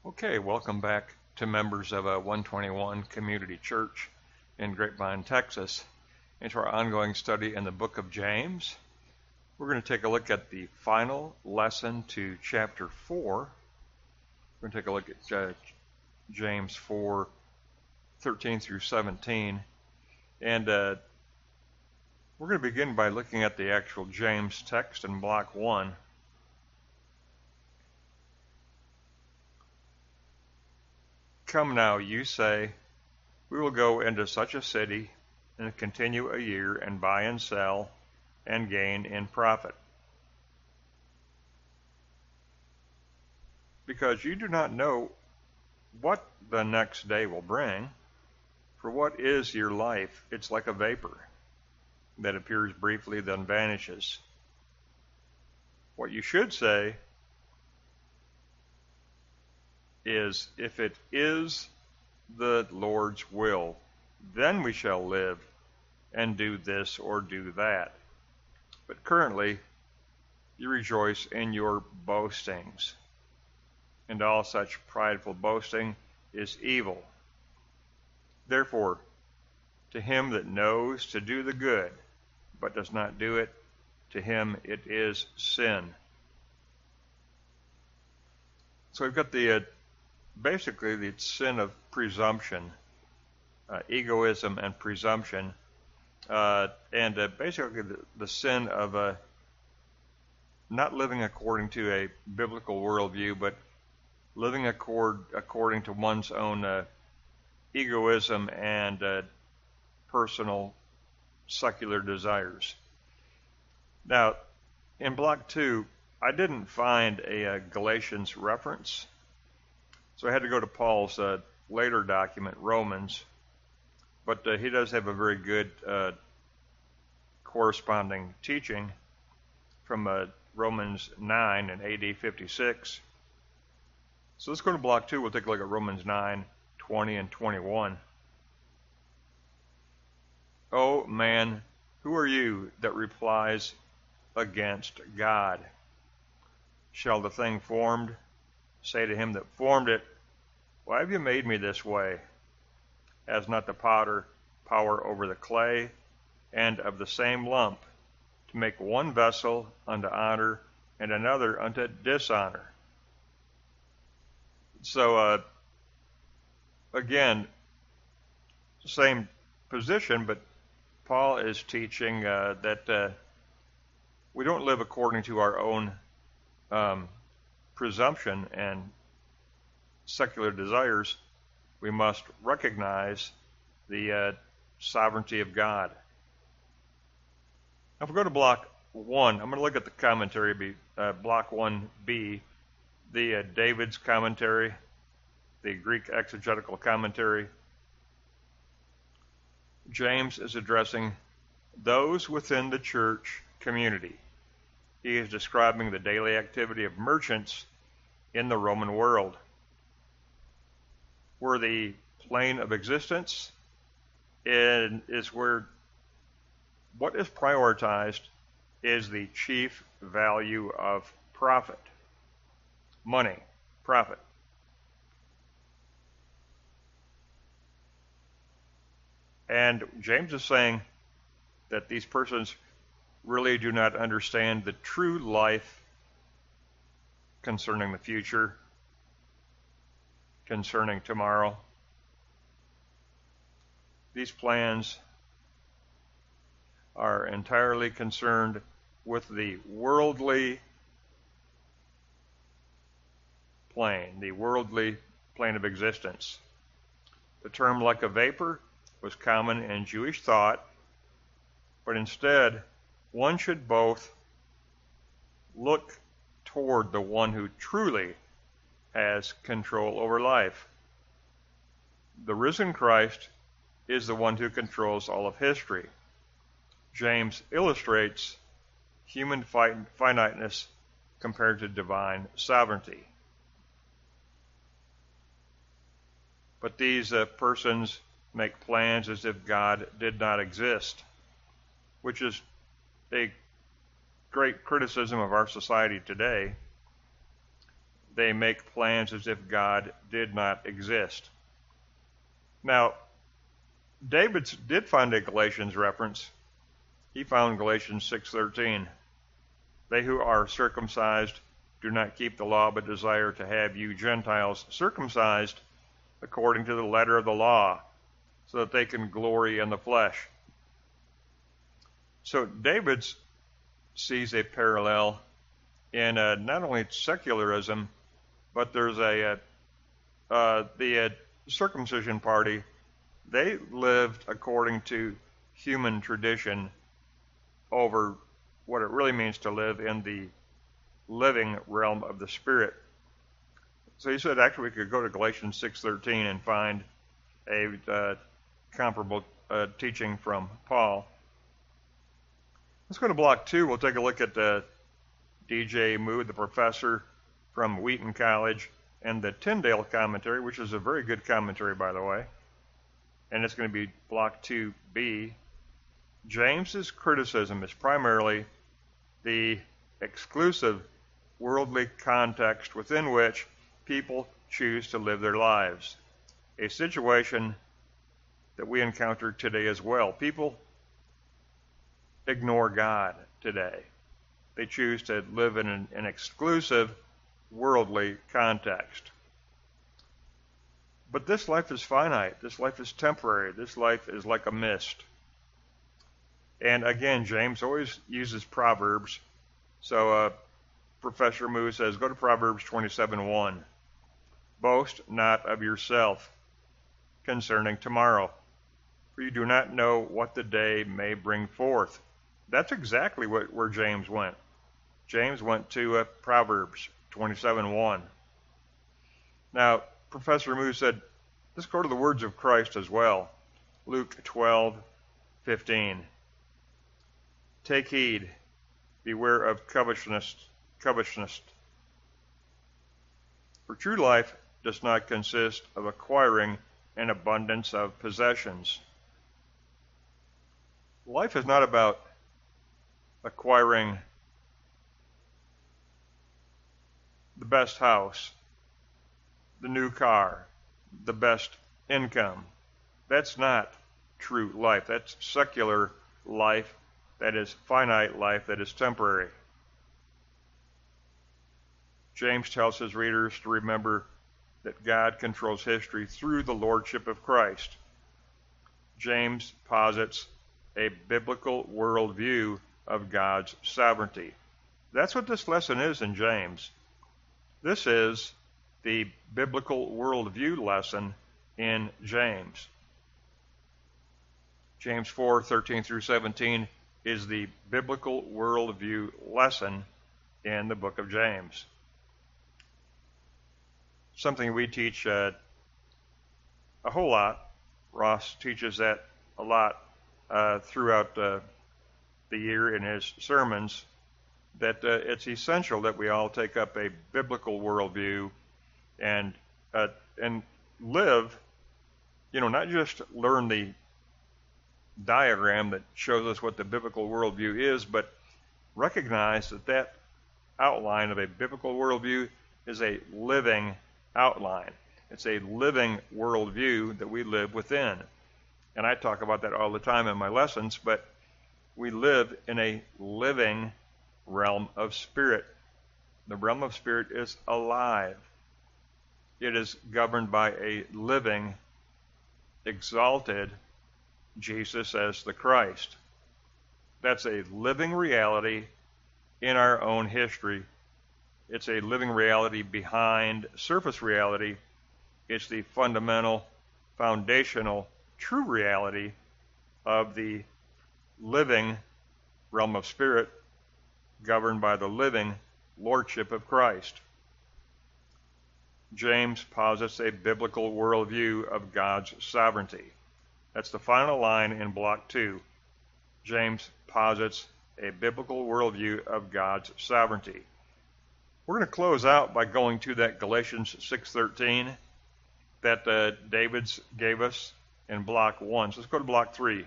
Okay, welcome back to members of 121 Community Church in Grapevine, Texas, into our ongoing study in the book of James. We're going to take a look at the final lesson to chapter 4. We're going to take a look at James 4, 13 through 17. And we're going to begin by looking at the actual James text in block 1. Come now, you say, we will go into such a city and continue a year and buy and sell and gain in profit. Because you do not know what the next day will bring, for what is your life? It's like a vapor that appears briefly then vanishes. What you should say is, if it is the Lord's will, then we shall live and do this or do that. But currently, you rejoice in your boastings, and all such prideful boasting is evil. Therefore, to him that knows to do the good, but does not do it, to him it is sin. So we've got basically the sin of presumption, egoism and presumption, and basically the sin of not living according to a biblical worldview, but living according to one's own egoism and personal secular desires. Now, in block 2, I didn't find a Galatians reference, so I had to go to Paul's later document, Romans, but he does have a very good corresponding teaching from Romans 9 and AD 56. So let's go to block 2. We'll take a look at Romans 9, 20 and 21. Oh man, who are you that replies against God? Shall the thing formed say to him that formed it, why have you made me this way? Has not the potter power over the clay, and of the same lump, to make one vessel unto honor and another unto dishonor? So, again, same position, but Paul is teaching that we don't live according to our own presumption and secular desires. We must recognize the sovereignty of God. Now, if we go to block 1, I'm going to look at the commentary, block 1b, the David's commentary, the Greek exegetical commentary. James is addressing those within the church community. He is describing the daily activity of merchants in the Roman world, where the plane of existence is where what is prioritized is the chief value of profit. Money, profit. And James is saying that these persons really do not understand the true life concerning the future, concerning tomorrow. These plans are entirely concerned with the worldly plane, the worldly plane of existence. The term like a vapor was common in Jewish thought, but instead, one should both look toward the one who truly has control over life. The risen Christ is the one who controls all of history. James illustrates human finiteness compared to divine sovereignty. But these persons make plans as if God did not exist, which is a great criticism of our society today. they make plans as if God did not exist. Now, David did find a Galatians reference. He found Galatians 6:13. They who are circumcised do not keep the law, but desire to have you Gentiles circumcised according to the letter of the law, so that they can glory in the flesh. So David sees a parallel in not only secularism, but there's the circumcision party. They lived according to human tradition over what it really means to live in the living realm of the Spirit. So he said actually we could go to Galatians 6:13 and find a comparable teaching from Paul. Let's go to block 2. We'll take a look at D.J. Mood, the professor from Wheaton College, and the Tyndale commentary, which is a very good commentary, by the way. And it's going to be block 2b. James's criticism is primarily the exclusive worldly context within which people choose to live their lives, a situation that we encounter today as well. People ignore God today. They choose to live in an exclusive worldly context. But this life is finite. This life is temporary. This life is like a mist. And again, James always uses Proverbs. So Professor Moo says, go to Proverbs 27:1. Boast not of yourself concerning tomorrow, for you do not know what the day may bring forth. That's exactly where James went. James went to Proverbs 27:1. Now, Professor Moo said, let's go to the words of Christ as well. Luke 12:15. Take heed, beware of covetousness. For true life does not consist of acquiring an abundance of possessions. Life is not about acquiring the best house, the new car, the best income. That's not true life. That's secular life. That is finite life. That is temporary. James tells his readers to remember that God controls history through the lordship of Christ. James posits a biblical worldview of God's sovereignty. That's what this lesson is in James. This is the biblical worldview lesson in James. James 4:13 through 17 is the biblical worldview lesson in the book of James. Something we teach a whole lot. Ross teaches that a lot throughout the year in his sermons, that it's essential that we all take up a biblical worldview and live, not just learn the diagram that shows us what the biblical worldview is, but recognize that outline of a biblical worldview is a living outline. It's a living worldview that we live within. And I talk about that all the time in my lessons, but we live in a living realm of spirit. The realm of spirit is alive. It is governed by a living, exalted Jesus as the Christ. That's a living reality in our own history. It's a living reality behind surface reality. It's the fundamental, foundational, true reality of the living realm of spirit governed by the living lordship of Christ. James posits a biblical worldview of God's sovereignty. That's the final line in block 2. James posits a biblical worldview of God's sovereignty. We're going to close out by going to that Galatians 6:13 that David gave us in block 1. So let's go to block 3.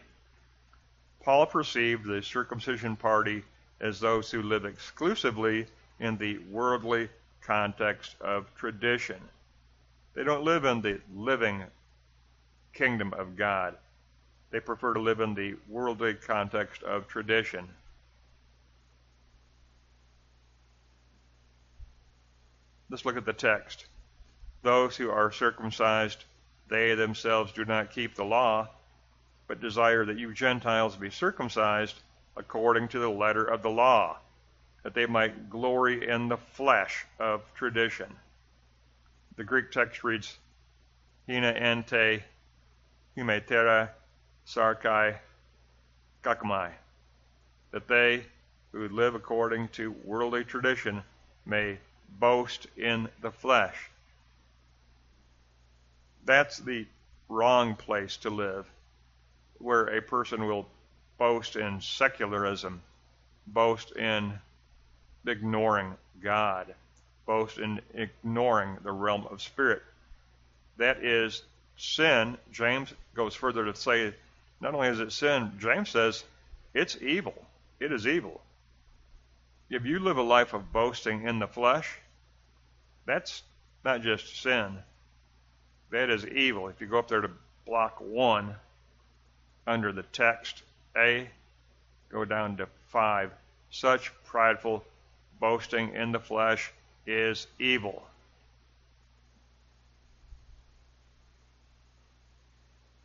Paul perceived the circumcision party as those who live exclusively in the worldly context of tradition. They don't live in the living kingdom of God. They prefer to live in the worldly context of tradition. Let's look at the text. Those who are circumcised, they themselves do not keep the law, but desire that you Gentiles be circumcised according to the letter of the law, that they might glory in the flesh of tradition. The Greek text reads, hina ente humetera sarkai kakamai, that they who live according to worldly tradition may boast in the flesh. That's the wrong place to live, where a person will boast in secularism, boast in ignoring God, boast in ignoring the realm of spirit. That is sin. James goes further to say, not only is it sin, James says it's evil. It is evil. If you live a life of boasting in the flesh, that's not just sin. That is evil. If you go up there to block 1, under the text A, go down to 5. Such prideful boasting in the flesh is evil.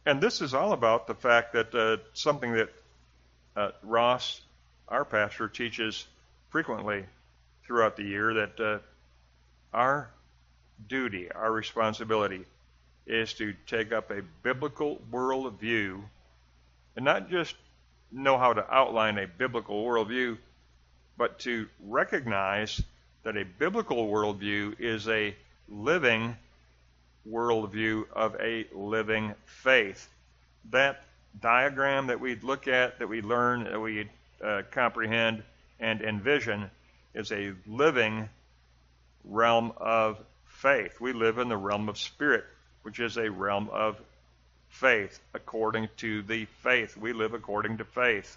And this is all about the fact that something that Ross, our pastor, teaches frequently throughout the year, that our duty, our responsibility, is to take up a biblical worldview, and not just know how to outline a biblical worldview, but to recognize that a biblical worldview is a living worldview of a living faith. That diagram that we look at, that we learn, that we comprehend and envision, is a living realm of faith. We live in the realm of spirit, which is a realm of faith, according to the faith. We live according to faith.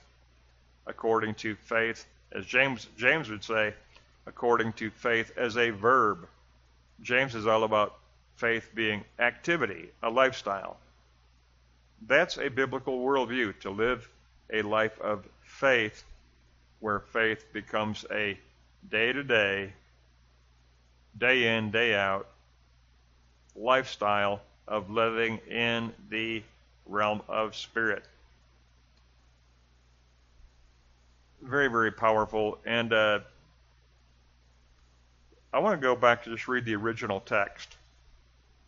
According to faith, as James would say, according to faith as a verb. James is all about faith being activity, a lifestyle. That's a biblical worldview, to live a life of faith, where faith becomes a day-to-day, day in, day out lifestyle of living in the realm of spirit. Very, very powerful. And I want to go back to just read the original text.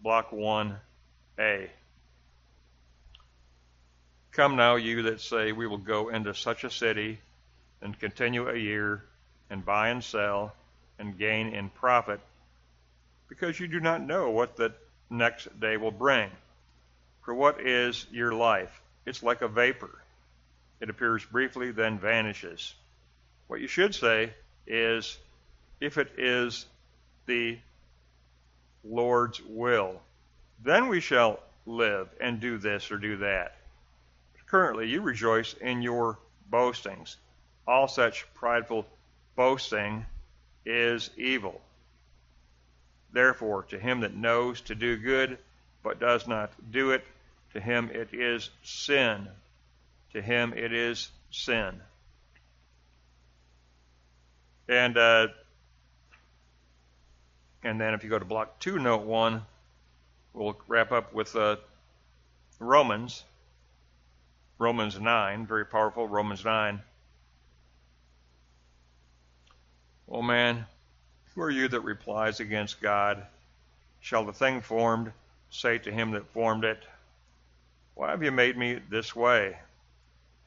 Block 1A. Come now, you that say, we will go into such a city and continue a year and buy and sell and gain in profit, because you do not know what the next day will bring. For what is your life? It's like a vapor. It appears briefly, then vanishes. What you should say is, if it is the Lord's will, then we shall live and do this or do that. Currently, you rejoice in your boastings. All such prideful boasting is evil. Therefore, to him that knows to do good, but does not do it, to him it is sin. To him it is sin. And then if you go to block 2, note 1, we'll wrap up with Romans 9, very powerful, Romans 9. O man, who are you that replies against God? Shall the thing formed say to him that formed it, why have you made me this way?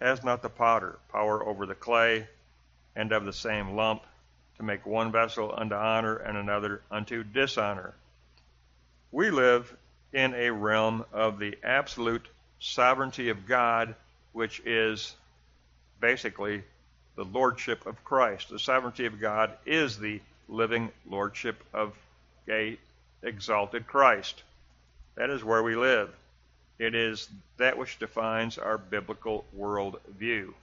Has not the potter power over the clay, and of the same lump, to make one vessel unto honor and another unto dishonor? We live in a realm of the absolute sovereignty of God, which is basically the lordship of Christ. The sovereignty of God is the living lordship of a exalted Christ. That is where we live. It is that which defines our biblical world view.